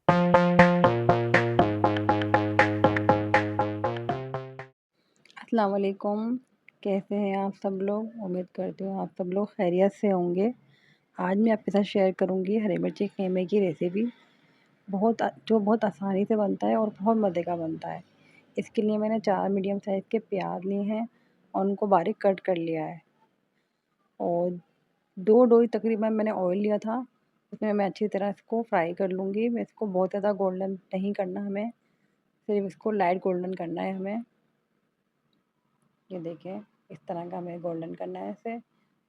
अस्सलाम वालेकुम। कैसे हैं आप सब लोग? उम्मीद करती हूँ आप सब लोग खैरियत से होंगे। आज मैं आपके साथ शेयर करूँगी हरी मिर्ची कीमे की रेसिपी। जो बहुत आसानी से बनता है और बहुत मज़े का बनता है। इसके लिए मैंने 4 मीडियम साइज़ के प्याज लिए हैं और उनको बारीक कट कर लिया है। और 2 डोई तकरीबन मैंने ऑयल लिया था, उसमें मैं अच्छी तरह इसको फ्राई कर लूँगी। मैं इसको बहुत ज़्यादा गोल्डन नहीं करना हमें, सिर्फ़ इसको लाइट गोल्डन करना है हमें। ये देखें, इस तरह का हमें गोल्डन करना है इसे।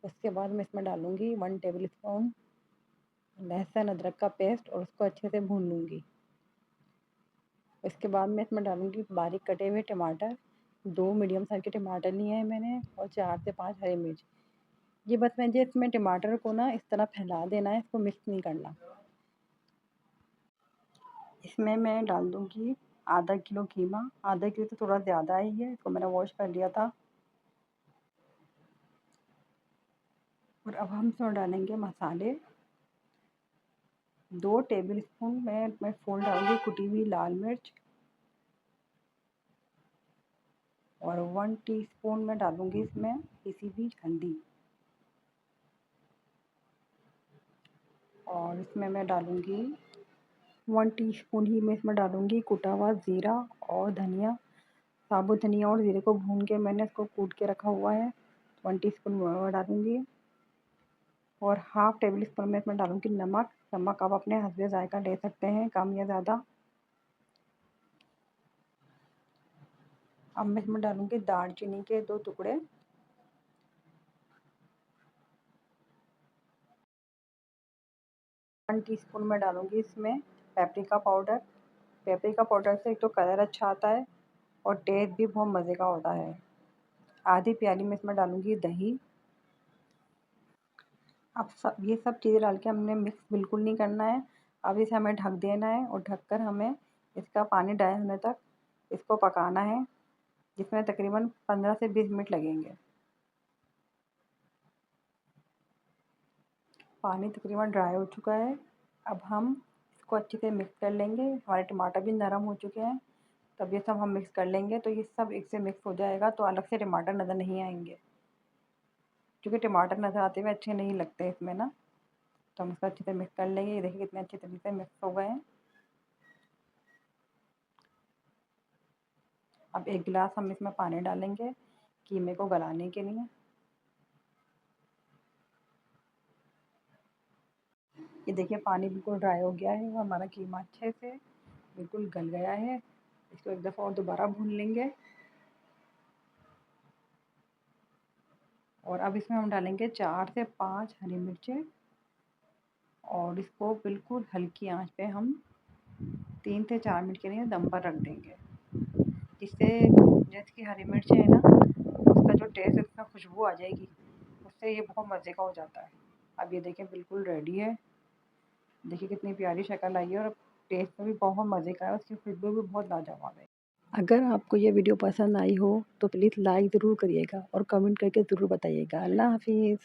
उसके बाद मैं इसमें डालूँगी 1 टेबलस्पून लहसुन अदरक का पेस्ट और उसको अच्छे से भून लूँगी। इसके बाद मैं इसमें डालूँगी बारीक कटे हुए टमाटर, 2 मीडियम साइज़ के टमाटर लिए हैं मैंने और 4 से 5 हरी मिर्च। ये बस मुझे इसमें टमाटर को ना इस तरह फैला देना है, इसको मिक्स नहीं करना। इसमें मैं डाल दूँगी आधा किलो कीमा, आधा किलो तो थोड़ा ज़्यादा ही है, इसको मैंने वॉश कर लिया था। और अब हम इसमें डालेंगे मसाले। 2 टेबलस्पून मैं फूल डालूँगी कुटी हुई लाल मिर्च और 1 टीस्पून मैं डालूँगी इसमें पिसी हुई हल्दी। और इसमें मैं डालूँगी 1 टीस्पून ही मैं इसमें डालूँगी कुटा हुआ ज़ीरा और धनिया। साबुत धनिया और ज़ीरे को भून के मैंने इसको कूट के रखा हुआ है, 1 टीस्पून वो डालूँगी। और हाफ़ टेबल स्पून में इसमें डालूँगी नमक। नमक आप अपने हस्बे ज़ायक़ा ले सकते हैं, कम या ज़्यादा। अब मैं इसमें डालूँगी दालचीनी के 2 टुकड़े। वन टीस्पून मैं डालूँगी इसमें पेपरिका पाउडर। पेपरिका पाउडर से एक तो कलर अच्छा आता है और टेस्ट भी बहुत मज़े का होता है। आधी प्याली मैं इसमें डालूँगी दही। अब ये सब चीज़ें डाल के हमने मिक्स बिल्कुल नहीं करना है। अब इसे हमें ढक देना है और ढककर हमें इसका पानी ड्राई होने तक इसको पकाना है, जिसमें तकरीबन 15 से 20 मिनट लगेंगे। पानी तकरीबन ड्राई हो चुका है। अब हम इसको अच्छे से मिक्स कर लेंगे। हमारे टमाटर भी नरम हो चुके हैं। तब ये सब हम मिक्स कर लेंगे तो ये सब एक से मिक्स हो जाएगा, तो अलग से टमाटर नज़र नहीं आएंगे, क्योंकि टमाटर नज़र आते हुए अच्छे नहीं लगते इसमें ना। तो हम इसको अच्छे से मिक्स कर लेंगे। ये देखिए कितने अच्छे तरीके से मिक्स हो गए हैं। अब 1 गिलास हम इसमें पानी डालेंगे कीमे को गलाने के लिए। ये देखिए पानी बिल्कुल ड्राई हो गया है और हमारा कीमा अच्छे से बिल्कुल गल गया है। इसको एक दफ़ा और दोबारा भून लेंगे। और अब इसमें हम डालेंगे 4 से 5 हरी मिर्चें और इसको बिल्कुल हल्की आंच पे हम 3 से 4 मिनट के लिए दम पर रख देंगे, जिससे जो इसकी हरी मिर्च है ना, उसका जो टेस्ट है, उसमें खुशबू आ जाएगी, उससे ये बहुत मज़े का हो जाता है। अब ये देखें बिल्कुल रेडी है। देखिए कितनी प्यारी शक्ल आई है और टेस्ट में भी बहुत मज़े का है, उसकी खुशबू भी बहुत लाजवाब है। अगर आपको ये वीडियो पसंद आई हो तो प्लीज़ लाइक ज़रूर करिएगा और कमेंट करके ज़रूर बताइएगा। अल्लाह हाफ़िज़।